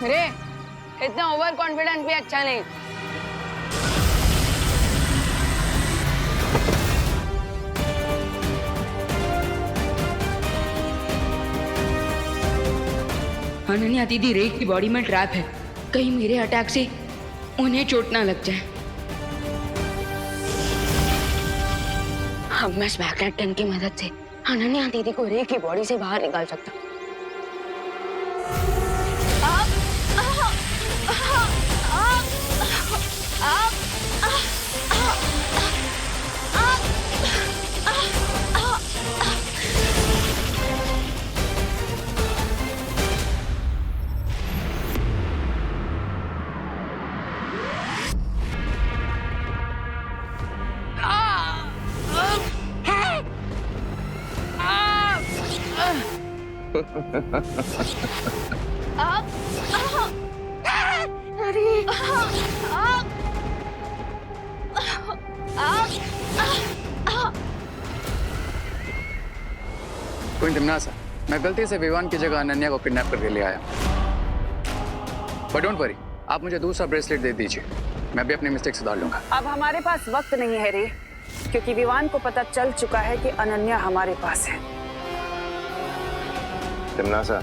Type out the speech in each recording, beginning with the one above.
रे, इतना over confidence भी अच्छा नहीं। अनन्या दीदी रे की बॉडी में ट्रैप है, कहीं मेरे अटैक से उन्हें चोट ना लग जाए। अब मैं स्मैकनेट 10 की मदद से अनन्या दीदी को रे की बॉडी से बाहर निकाल सकता हूँ। क्वीन टिमनासा, मैं गलती से विवान की जगह अनन्या को किडनैप करके ले आया। बट डोंट वरी, आप मुझे दूसरा ब्रेसलेट दे दीजिए, मैं भी अपनी मिस्टेक सुधार लूंगा। अब हमारे पास वक्त नहीं है रे, क्योंकि विवान को पता चल चुका है कि अनन्या हमारे पास है। टिमनासा,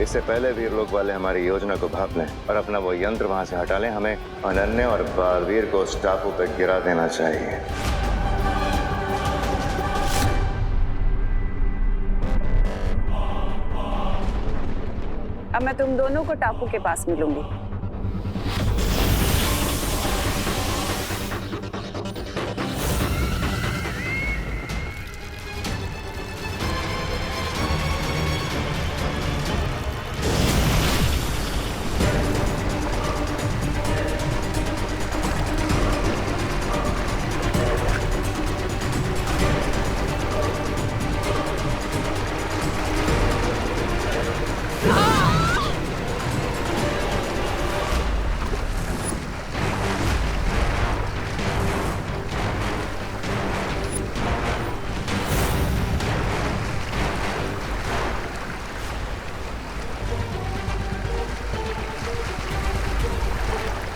इससे पहले वीर लोग वाले हमारी योजना को भाप लें और अपना वो यंत्र वहां से हटा लें, हमें अनन्या और बालवीर को उस टापू पर गिरा देना चाहिए। अब मैं तुम दोनों को टापू के पास मिलूंगी।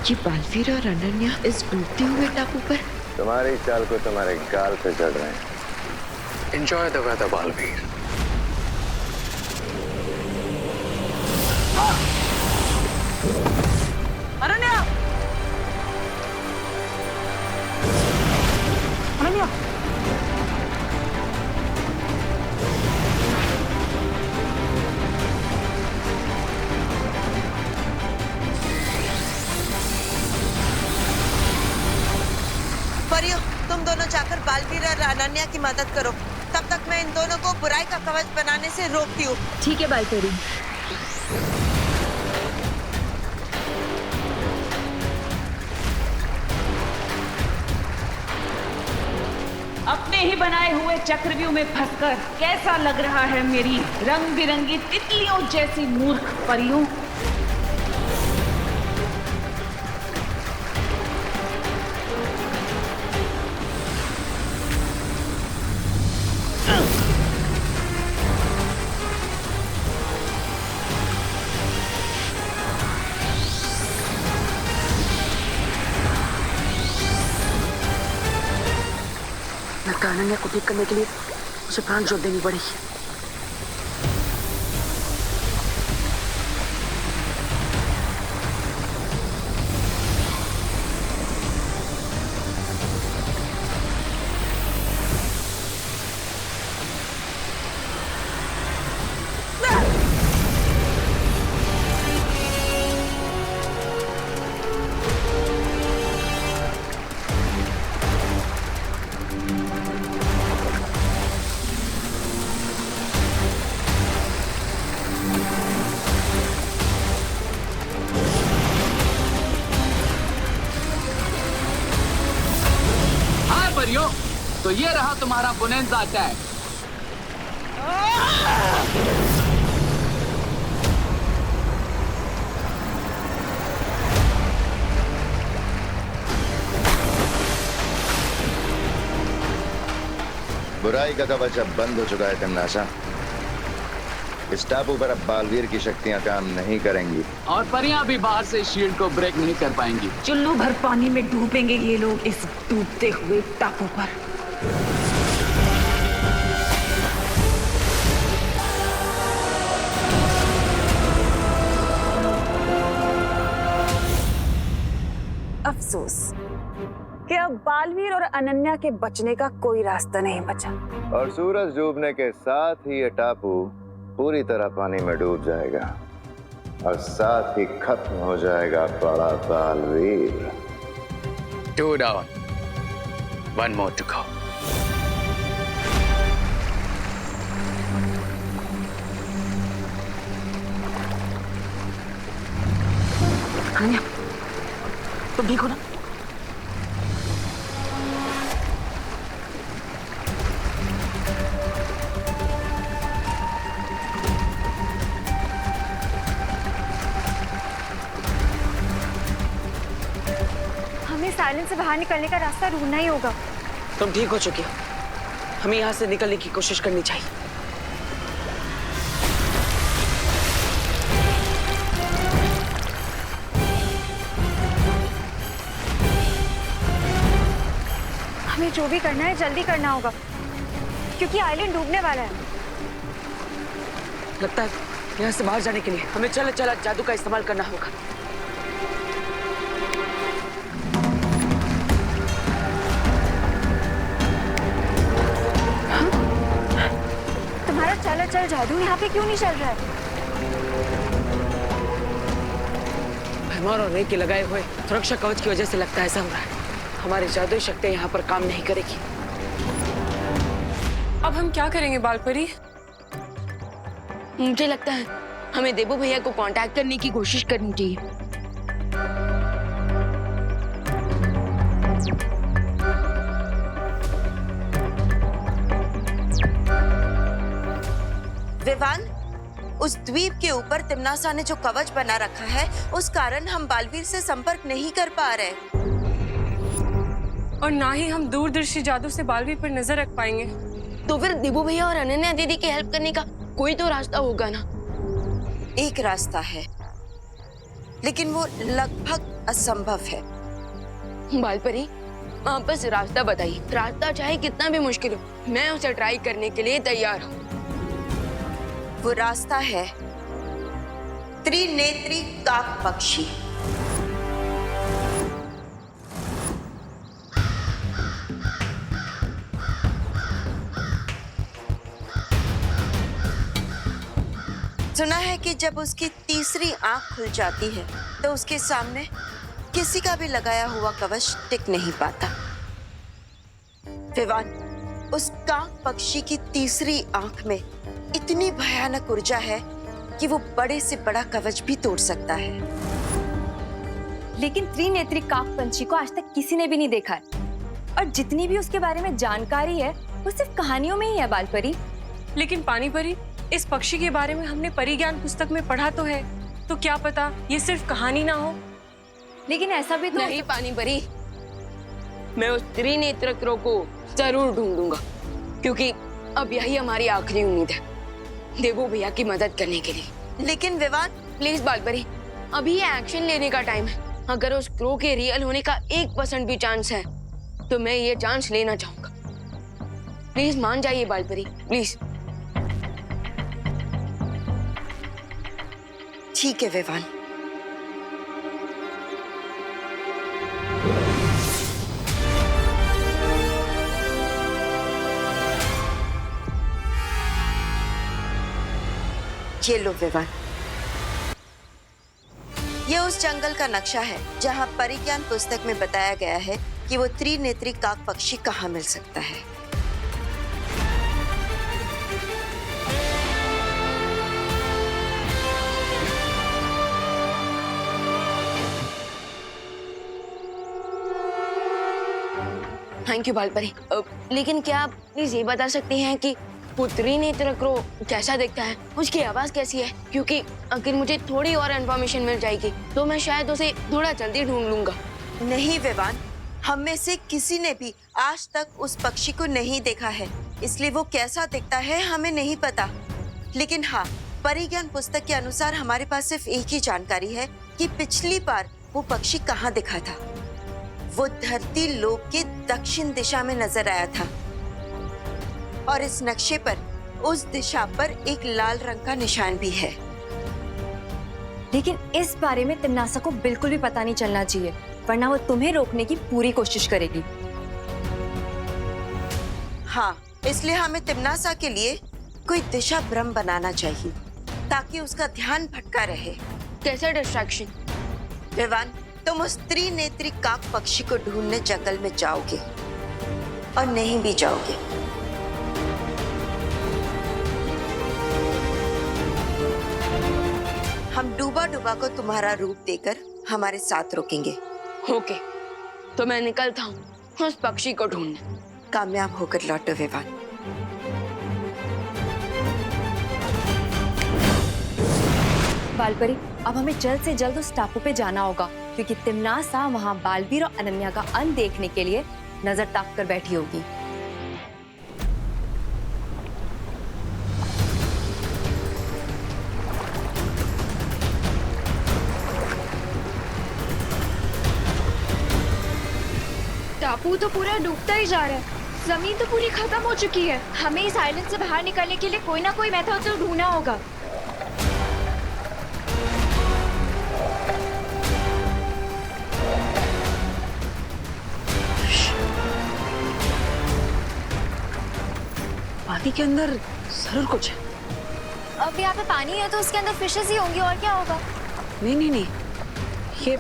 ये बालवीर और अनन्या इस डूबते हुए टापू पर तुम्हारी चाल को तुम्हारे गाल पे चढ़ रहे हैं। Enjoy the weather Baalveer. Ananya! Ananya! परियो, तुम दोनों जाकर बालवीर और अनन्या की मदद करो। तब तक मैं इन दोनों को बुराई का कवच बनाने से रोकती हूँ। ठीक है बालकरी। अपने ही बनाए हुए चक्रव्यूह में फंसकर कैसा लग रहा है मेरी रंग बिरंगी तितलियों जैसी मूर्ख परियों? लगता है अनन्या को ठीक करने के लिए उसे प्राण जोत देनी पड़ेगी। तो ये रहा तुम्हारा बोनेंजा अटैक। बुराई का कवच अब बंद हो चुका है टिमनासा। इस टापू पर अब बालवीर की शक्तियां काम नहीं करेंगी। और परियां भी बाहर से शील्ड को ब्रेक नहीं कर पाएंगी। चुल्लू भर पानी में डूबेंगे ये लोग इस डूबते हुए टापू पर। अफसोस कि अब बालवीर और अनन्या के बचने का कोई रास्ता नहीं बचा। और सूरज डूबने के साथ ही ये टापू पूरी तरह पानी में डूब जाएगा और साथ ही खत्म हो जाएगा बड़ा Baalveer. 2 down, 1 more to go. Ananya, तुम ठीक हो ना? हमें साइलेंस से बाहर निकलने का रास्ता ढूंढना ही होगा। तुम ठीक हो चुकी हो, हमें यहाँ से निकलने की कोशिश करनी चाहिए। हमें जो भी करना है जल्दी करना होगा क्योंकि आइलैंड डूबने वाला है। लगता है यहाँ से बाहर जाने के लिए हमें चल जादू का इस्तेमाल करना होगा। तुम्हारा चल जादू यहाँ पे क्यों नहीं चल रहा है? भरमार और रे के लगाए हुए सुरक्षा कवच की वजह से लगता है ऐसा हो रहा है। हमारी जादुई शक्तियाँ यहाँ पर काम नहीं करेगी। अब हम क्या करेंगे बालपरी? मुझे लगता है हमें देबू भैया को कांटेक्ट करने की कोशिश करनी चाहिए। विवान, उस द्वीप के ऊपर तिम्नासा ने जो कवच बना रखा है उस कारण हम बालवीर से संपर्क नहीं कर पा रहे और ना ही हम दूरदर्शी जादू से बालवीर पर नजर रख पाएंगे। तो फिर देबू भैया और अनन्या दीदी की हेल्प करने का कोई तो रास्ता होगा ना? एक रास्ता है लेकिन वो लगभग असंभव है। बालपरी, आप बस रास्ता बताइए। रास्ता चाहे कितना भी मुश्किल हो, मैं उसे ट्राई करने के लिए तैयार हूँ। वो रास्ता है त्रिनेत्री काक पक्षी। सुना है कि जब उसकी तीसरी आंख खुल जाती है तो उसके सामने किसी का भी लगाया हुआ कवच टिक नहीं पाता। विवान, उस काक पक्षी की तीसरी आंख में इतनी भयानक ऊर्जा है कि वो बड़े से बड़ा कवच भी तोड़ सकता है। लेकिन त्रिनेत्री काक पंछी को आज तक किसी ने भी नहीं देखा है और जितनी भी उसके बारे में जानकारी है वो सिर्फ कहानियों में ही है बालपरी। लेकिन पानी परी, इस पक्षी के बारे में हमने परिज्ञान पुस्तक में पढ़ा तो है, तो क्या पता ये सिर्फ कहानी ना हो। लेकिन ऐसा भी तो नहीं पानी परी, मैं उस त्रिनेत्र क्रो को जरूर ढूंढूंगा क्योंकि अब यही हमारी आखिरी उम्मीद है देबू भैया की मदद करने के लिए। लेकिन विवान, प्लीज बालपरी, अभी ये एक्शन लेने का टाइम है। अगर उस क्रो के रियल होने का 1% भी चांस है तो मैं ये चांस लेना चाहूंगा। प्लीज मान जाइए बालपरी, प्लीज। ठीक है विवान। ये लो विवान, ये उस जंगल का नक्शा है जहां परिज्ञान पुस्तक में बताया गया है कि वो त्रिनेत्री काक पक्षी कहाँ मिल सकता है। Thank you Balpari. लेकिन क्या आप प्लीज ये बता सकते हैं कि वो त्रिनेत्र क्रो कैसा दिखता है, उसकी आवाज कैसी है? क्योंकि अगर मुझे थोड़ी और इन्फॉर्मेशन मिल जाएगी तो मैं शायद उसे थोड़ा जल्दी ढूंढ लूंगा। नहीं विवान, हम में से किसी ने भी आज तक उस पक्षी को नहीं देखा है, इसलिए वो कैसा दिखता है हमें नहीं पता। लेकिन हाँ, परिज्ञान पुस्तक के अनुसार हमारे पास सिर्फ एक ही जानकारी है कि पिछली बार वो पक्षी कहाँ दिखा था। वो धरती लोक के दक्षिण दिशा में नजर आया था और इस नक्शे पर उस दिशा पर एक लाल रंग का निशान भी है। लेकिन इस बारे में तिम्नासा को बिल्कुल भी पता नहीं चलना चाहिए, वरना वो तुम्हें रोकने की पूरी कोशिश करेगी। हाँ, इसलिए हमें तिम्नासा के लिए कोई दिशा भ्रम बनाना चाहिए ताकि उसका ध्यान भटका रहे। कैसा डिस्ट्रैक्शन? विवान, तुम उस त्रिनेत्री काक पक्षी को ढूंढने जंगल में जाओगे और नहीं भी जाओगे। हम डूबा डूबा को तुम्हारा रूप देकर हमारे साथ रोकेंगे। ओके, तो मैं निकलता हूँ उस पक्षी को ढूंढने। कामयाब होकर लौटो विवान। बालपरी, अब हमें जल्द से जल्द उस टापू पे जाना होगा, क्योंकि तिम्नासा वहाँ बालवीर और अनन्या का अंत देखने के लिए नजर ताक कर बैठी होगी। टापू तो पूरा डूबता ही जा रहा है, जमीन तो पूरी खत्म हो चुकी है। हमें इस आइलैंड से बाहर निकलने के लिए कोई ना कोई मेथड तो ढूंढना होगा। पानी के अंदर जरूर कुछ है। अब यहाँ पे पानी है तो उसके अंदर फिशेस ही होंगी, और क्या होगा। नहीं नहीं नहीं, ये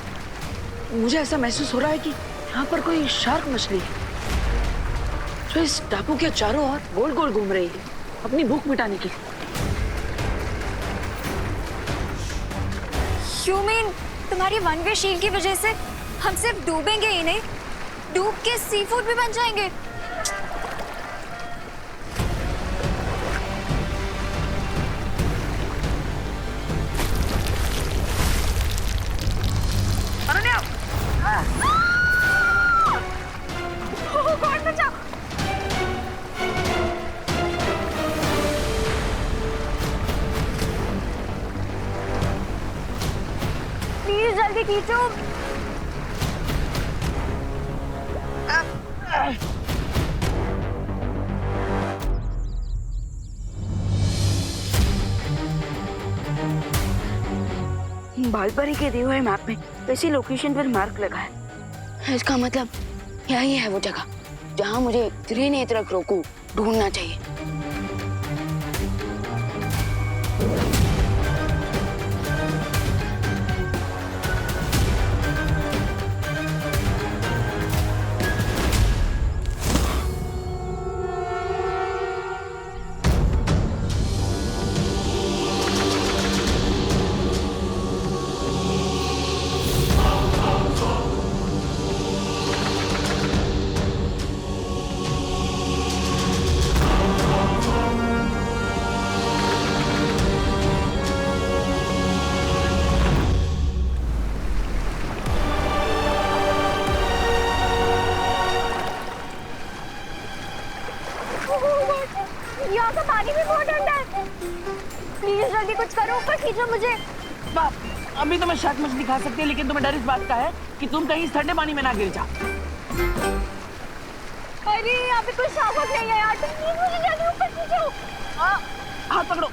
मुझे ऐसा महसूस हो रहा है कि यहाँ पर कोई शार्क मछली है जो इस टापू के चारों ओर गोल गोल घूम रही है अपनी भूख मिटाने के लिए। You mean, तुम्हारी वन वे शील की वजह से हम सिर्फ डूबेंगे ही नहीं, डूब के सी फूड भी बन जाएंगे। प्लीज जल्दी खींचो। बालपरी के दिए हुए मैप में वैसी लोकेशन पर मार्क लगा है। इसका मतलब यही है वो जगह जहाँ मुझे त्रिनेत्र क्रो को ढूंढना चाहिए। यहाँ का पानी भी बहुत ठंडा है। प्लीज जल्दी कुछ करो, ऊपर खींचो मुझे। बाप, अभी तो मैं शार्क मछली खा सकती है, लेकिन तुम्हें डर इस बात का है कि तुम कहीं इस ठंडे पानी में ना गिर जाओ। अरे यहाँ पे कोई शार्क नहीं है यार, तुम प्लीज मुझे जल्दी ऊपर खींचो। हाथ पकड़ो।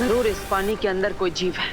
जरूर इस पानी के अंदर कोई जीव है।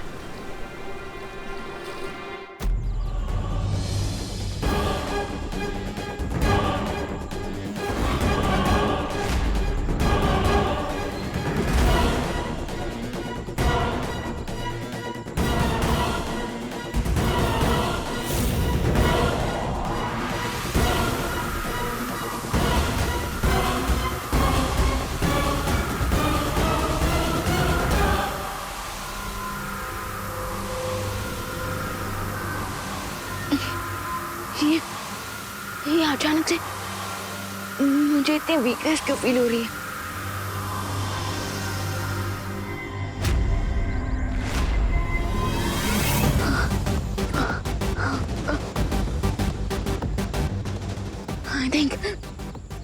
मुझे इतनी वीकनेस क्यों फील हो रही है? आई थिंक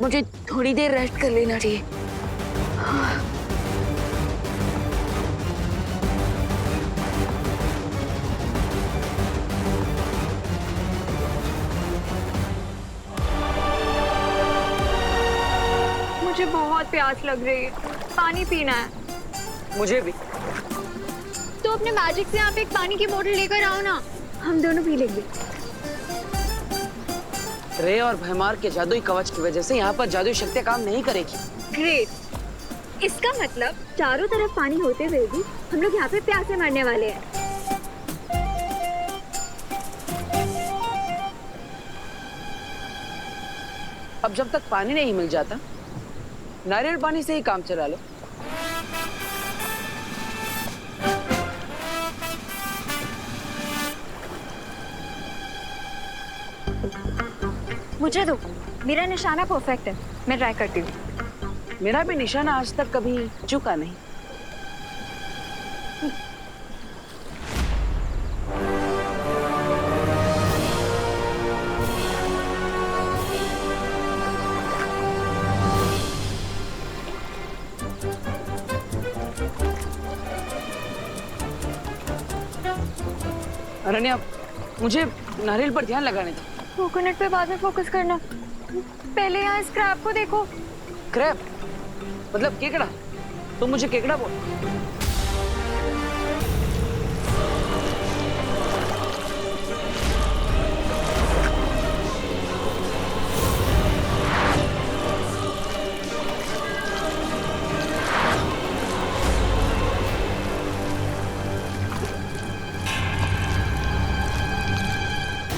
मुझे थोड़ी देर रेस्ट कर लेना चाहिए। मुझे बहुत प्यास लग रही है, पानी पीना है। मुझे भी। तो अपने मैजिक से आप एक पानी की बोतल लेकर आओ ना, हम दोनों पी लेंगे। रे और भैमार के जादुई कवच की वजह से यहाँ पर जादुई शक्तियाँ काम नहीं करेगी। ग्रेट, इसका मतलब चारों तरफ पानी होते हुए भी हम लोग यहाँ पे प्यासे मरने वाले हैं। अब जब तक पानी नहीं मिल जाता, नारियल पानी से ही काम चला लो। मुझे दो, मेरा निशाना परफेक्ट है, मैं ट्राई करती हूँ। मेरा भी निशाना आज तक कभी चूका नहीं। अनन्या, मुझे नारियल पर ध्यान लगाने दो। कोकोनट पे बाद में फोकस करना, पहले यहाँ स्क्रैप को देखो। क्रैप मतलब केकड़ा? तुम मुझे केकड़ा बोल।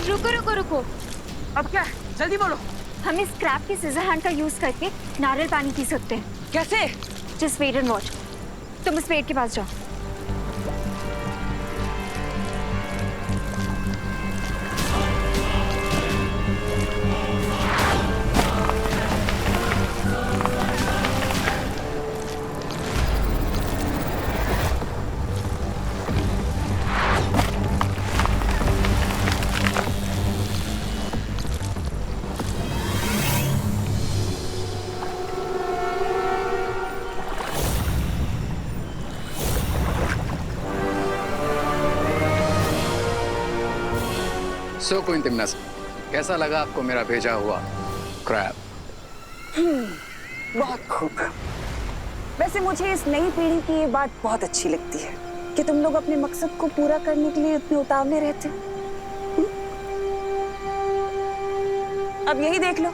रुको रुको रुको, अब क्या? जल्दी बोलो। हम इस स्क्रैप के सीजर हैंड का यूज करके नारियल पानी पी सकते हैं। कैसे? Just wait and watch. तुम उस पेड़ के पास जाओ। सो क्विंटिमनस, कैसा लगा आपको मेरा भेजा हुआ क्रैब? बहुत खूब। वैसे मुझे इस नई पीढ़ी की ये बात बहुत अच्छी लगती है कि तुम लोग अपने मकसद को पूरा करने के लिए इतने उतावले रहते हो। अब यही देख लो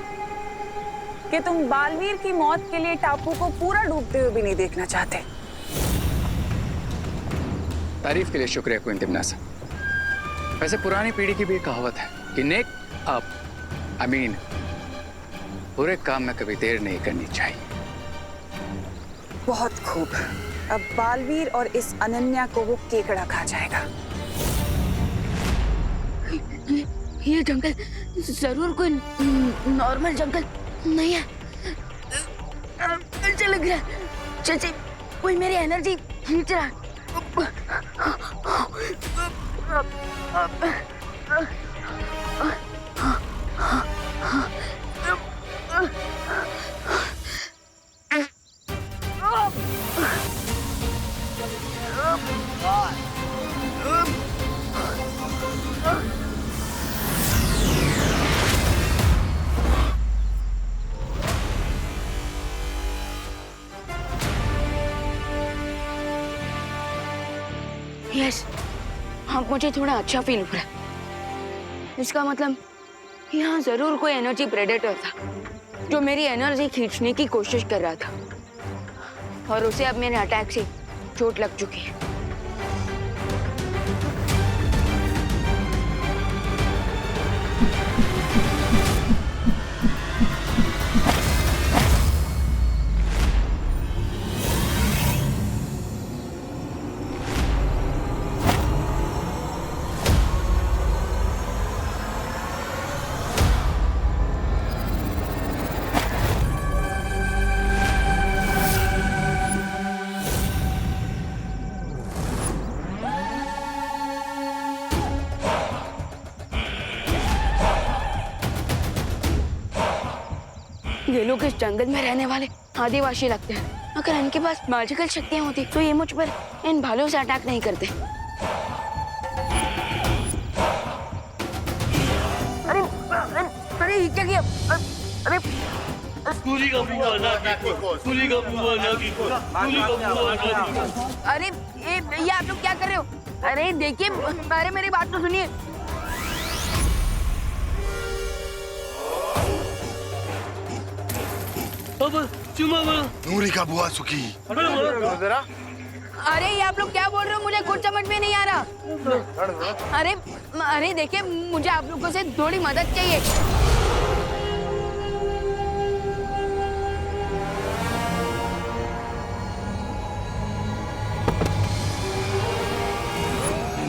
कि तुम बालवीर की मौत के लिए टापू को पूरा डूबते हुए भी नहीं देखना चाहते। तारीफ के लिए शुक्रिया क्विंटिमनस। वैसे पुरानी पीढ़ी की भी एक कहावत है कि नेक अप आई मीन बुरे काम में कभी देर नहीं करनी चाहिए। बहुत खूब। अब बालवीर और इस अनन्या को वो केकड़ा खा जाएगा। ये जंगल जरूर कोई नॉर्मल जंगल नहीं है। अच्छा लग रहा है, जैसे कोई मेरी एनर्जी खींच रहा है। यस, हाँ मुझे थोड़ा अच्छा फील हो रहा है। इसका मतलब यहाँ जरूर कोई एनर्जी प्रेडेटर था जो मेरी एनर्जी खींचने की कोशिश कर रहा था और उसे अब मेरे अटैक से चोट लग चुकी है। ये लोग इस जंगल में रहने वाले आदिवासी लगते हैं। अगर इनके पास मैजिकल शक्तियां होती तो ये मुझ पर इन भालू से अटैक नहीं करते। अरे अरे अरे ये क्या किया? अरे अरे ये आप लोग क्या कर रहे हो? अरे देखिए, अरे मेरी बात तो सुनिए। नूरी का बुआ सुखी। अरे ये आप लोग क्या बोल रहे हो? मुझे कुछ समझ में नहीं आ रहा। अरे अरे देखिए, मुझे आप लोगों से थोड़ी मदद चाहिए।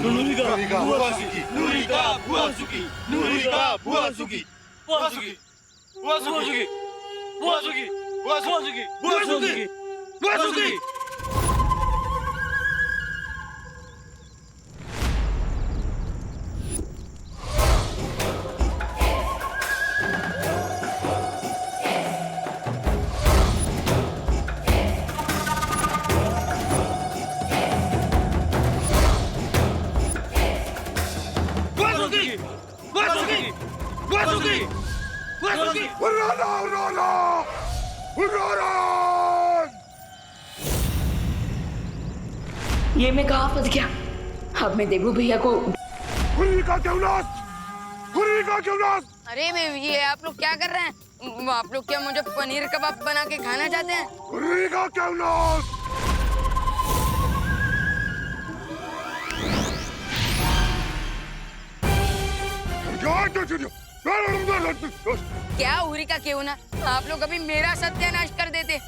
नूरी का बुआ सुखी। नूरी का बुआ सुखी। नूरी का बुआ सुखी। बुआ सुखी। बुआ सुखी। बुआ सुखी। बुआ सुखी। बुआ सुखी। बुआ सुखी। ये मैं कहाँ फंस गया? अब मैं देवू भैया को। अरे ये आप लोग क्या कर रहे हैं? आप लोग क्या मुझे पनीर कबाब बना के खाना चाहते हैं? क्या उरी का क्यों ना? आप लोग अभी मेरा सत्यानाश कर देते।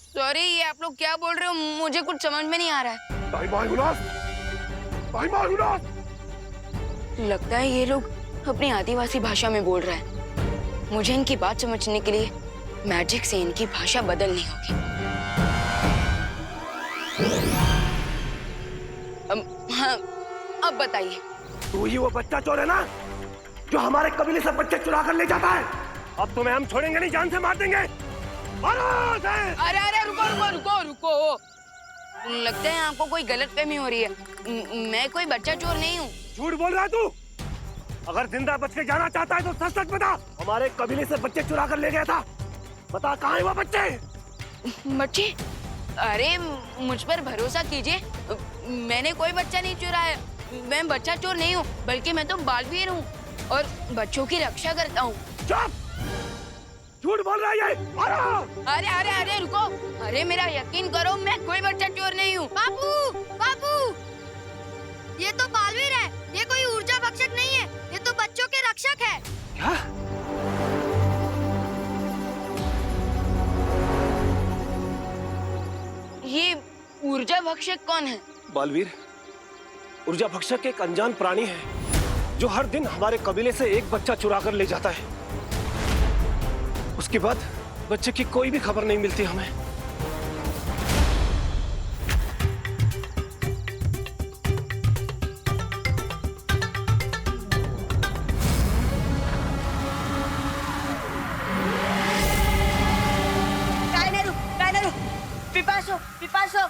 सॉरी, ये आप लोग क्या बोल रहे हो? मुझे कुछ समझ में नहीं आ रहा है। लगता है ये लोग अपनी आदिवासी भाषा में बोल रहे हैं। मुझे इनकी बात समझने के लिए मैजिक से इनकी भाषा बदलनी होगी। हाँ, अब बताइए। तू ही वो बच्चा चोर है ना, जो हमारे कबीले से बच्चे चुरा कर ले जाता है? अब तुम्हें हम छोड़ेंगे नहीं, जान से मार देंगे। अरे अरे रुको रुको रुको रुको। लगता है आपको कोई गलतफहमी हो रही है। मैं कोई बच्चा चोर नहीं हूँ। झूठ बोल रहा है तू। अगर जिंदा बच के जाना चाहता है तो सच सच बता। हमारे कबीले से बच्चे चुरा कर ले गया था। बता कहाँ है वो बच्चे? बच्चे? अरे मुझ पर भरोसा कीजिए, मैंने कोई बच्चा नहीं चुराया। मैं बच्चा चोर नहीं हूँ, बल्कि मैं तो बालवीर हूँ और बच्चों की रक्षा करता हूँ। चुप! झूठ बोल रहा है ये। अरे अरे अरे रुको। अरे मेरा यकीन करो, मैं कोई बच्चा चोर नहीं हूँ। बाबू बाबू, ये तो बालवीर है, ये कोई ऊर्जा भक्षक नहीं है, ये तो बच्चों के रक्षक है। क्या? ये ऊर्जा भक्षक कौन है? बालवीर ऊर्जा भक्षक एक अनजान प्राणी है जो हर दिन हमारे कबीले से एक बच्चा चुरा कर ले जाता है। उसके बाद बच्चे की कोई भी खबर नहीं मिलती हमें। कायनारू, पिपासो, पिपासो।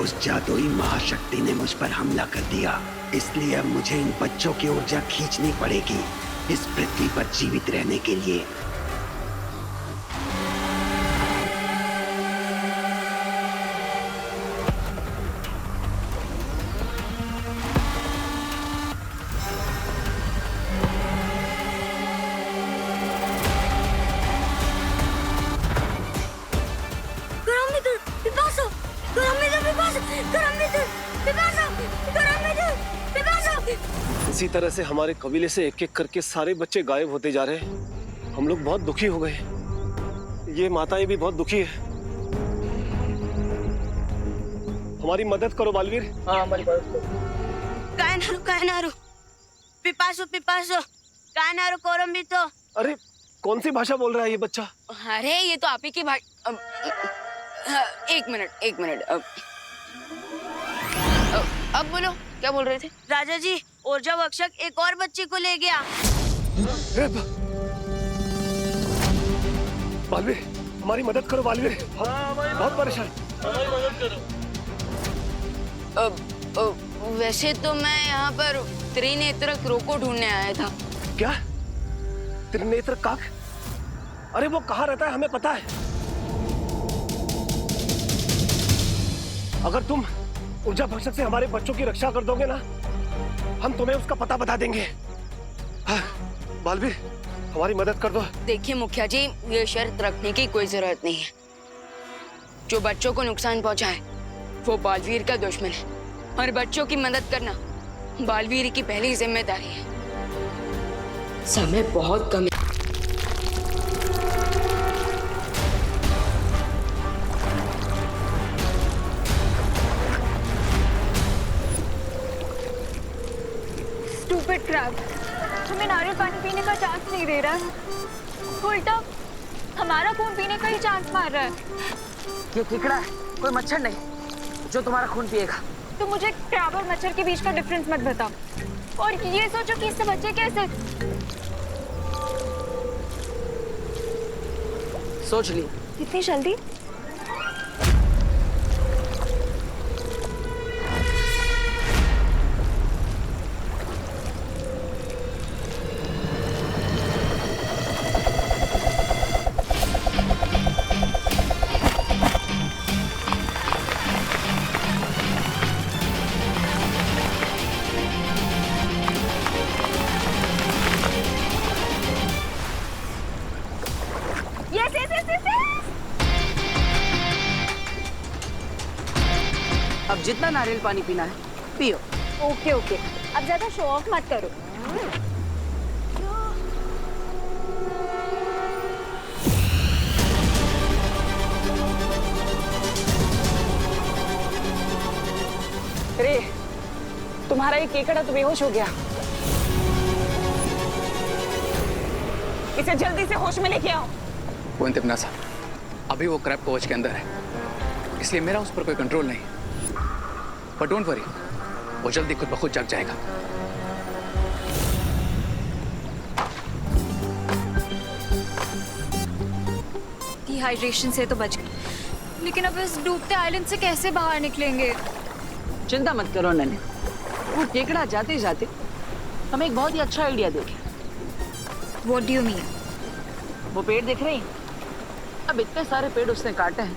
उस जादुई महाशक्ति ने मुझ पर हमला कर दिया, इसलिए अब मुझे इन बच्चों की ऊर्जा खींचनी पड़ेगी इस पृथ्वी पर जीवित रहने के लिए। इसी तरह से हमारे कबीले से एक एक करके सारे बच्चे गायब होते जा रहे हैं। हम लोग बहुत दुखी हो गए। ये माताएं भी बहुत दुखी है। हमारी मदद करो बालवीर। हाँ, हमारी मदद करो। कायनारू, पिपासो, पिपासो, कायनारू कोरम्बितो। अरे कौन सी भाषा बोल रहा है ये बच्चा? अरे ये तो आप ही की एक मिनट अब बोलो, क्या बोल रहे थे? राजा जी, ऊर्जा भक्षक एक और बच्चे को ले गया। बालवीर, हमारी मदद करो बालवीर, बहुत परेशान। वैसे तो मैं यहाँ पर त्रिनेत्र क्रो को ढूंढने आया था। क्या? त्रिनेत्र काक? अरे वो कहाँ रहता है हमें पता है। अगर तुम ऊर्जा भक्षक से हमारे बच्चों की रक्षा कर दोगे ना, हम तुम्हें उसका पता बता देंगे। हाँ, बालवीर हमारी मदद कर दो। देखिए मुखिया जी, ये शर्त रखने की कोई जरूरत नहीं है। जो बच्चों को नुकसान पहुंचाए वो बालवीर का दुश्मन है, और बच्चों की मदद करना बालवीर की पहली जिम्मेदारी है। समय बहुत कम है। स्टूपिड क्रैब, हमें नारियल पानी पीने का चांस नहीं दे रहा है, उल्टा हमारा खून पीने का ही चांस मार रहा है। ये केकड़ा है, कोई मच्छर नहीं जो तुम्हारा खून पिएगा। तो मुझे क्रैब और मच्छर के बीच का डिफरेंस मत बताओ, और ये सोचो कि इससे बचे कैसे। सोच ली? इतनी जल्दी? अब जितना नारियल पानी पीना है पियो। ओके ओके, अब ज्यादा शो ऑफ मत करो। रे, तुम्हारा ये केकड़ा तो बेहोश हो गया। इसे जल्दी से होश में लेके आओ। वो इंतिमनासा, अभी वो क्रैब कवच के अंदर है, इसलिए मेरा उस पर कोई कंट्रोल नहीं। बट डोंट वरी, वो जल्दी खुद ब खुद जग जाएगा। डिहाइड्रेशन से तो बच गए, लेकिन अब इस डूबते आइलैंड से कैसे बाहर निकलेंगे? चिंता मत करो नन्हे, वो केकड़ा जाते जाते हमें एक बहुत ही अच्छा आइडिया दे गया। What do you mean? वो पेड़ दिख रहे हैं? अब इतने सारे पेड़ उसने काटे हैं,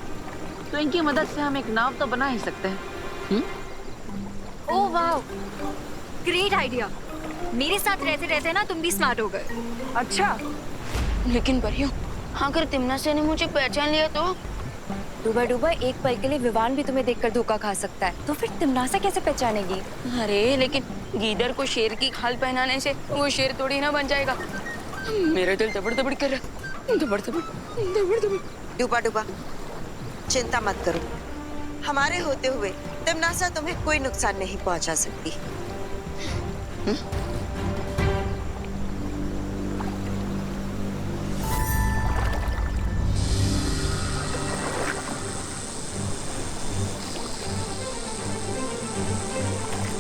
तो इनकी मदद से हम एक नाव तो बना ही सकते हैं। Oh wow, great idea. मेरे साथ रहते रहते ना तुम भी स्मार्ट हो गए। अच्छा, लेकिन परियों, अगर तिमनासा ने मुझे पहचान लिया तो? डूबा डूबा एक पल के लिए विवान भी तुम्हें देखकर धोखा खा सकता है, तो फिर तिमनासा कैसे पहचानेगी? अरे लेकिन गीदड़ को शेर की खाल पहनाने से वो शेर थोड़ी ना बन जाएगा। मेरा दिल दबड़ दबड़ कर रहा, दबड़ दबड़ दबड़ दबड़। डूबा डूबा, चिंता मत करो, हमारे होते हुए तिमनासा तुम्हें कोई नुकसान नहीं पहुंचा सकती।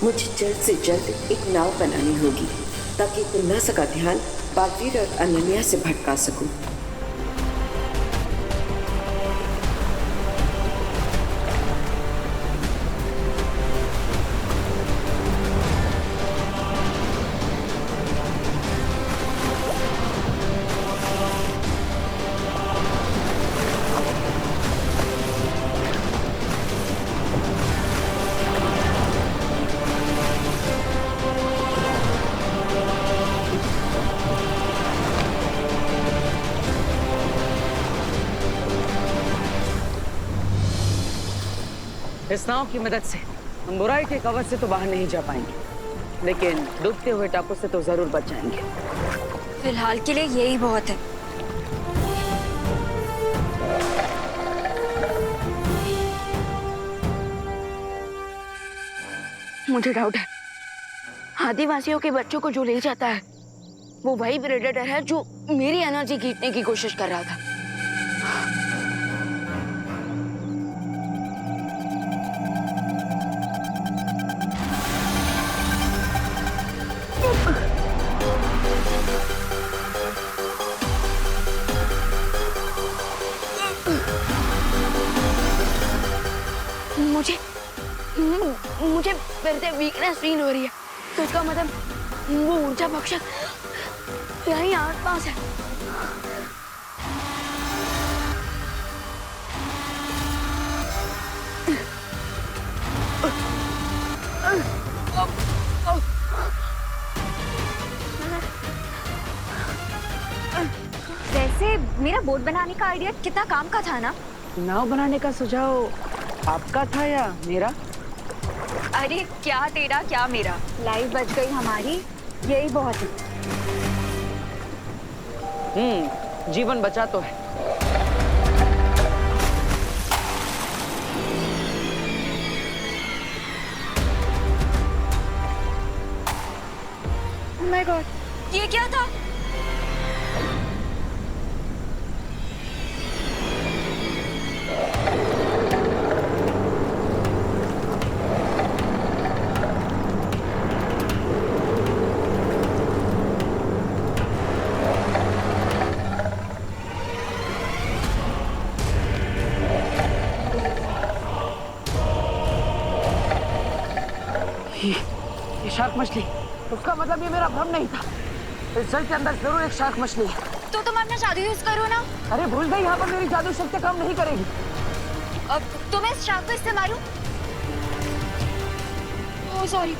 मुझे जल्द से जल्द एक नाव बनानी होगी ताकि तिमनासा का ध्यान बालवीर और अनन्या से भटका सकूं। इस नाव की मदद से हम बुराई के कवच से तो बाहर नहीं जा पाएंगे, लेकिन डूबते हुए टापू से तो जरूर बच जाएंगे। फिलहाल के लिए यही बहुत है। मुझे डाउट है, आदिवासियों के बच्चों को जो ले जाता है वो वही प्रेडेटर है जो मेरी एनर्जी खींचने की कोशिश कर रहा था। मुझे फिर से वीकनेस फील हो रही है, तो इसका मतलब वो ऊर्जा भक्षक यहीं आसपास है। वैसे मेरा बोट बनाने का आइडिया कितना काम का था ना? नाव बनाने का सुझाव आपका था या मेरा? अरे क्या तेरा क्या मेरा, लाइफ बच गई हमारी, यही बहुत है। जीवन बचा तो है। Oh my God, ये क्या था? ये शार्क मछली, उसका मतलब ये मेरा भ्रम नहीं था। इस जल के अंदर जरूर एक शार्क मछली है। तो तुम अपना जादू यूज करो ना। अरे भूल गई, यहाँ पर मेरी जादू शक्ति काम नहीं करेगी। अब तुम्हें इस शार्क को इससे मारूं? Oh sorry.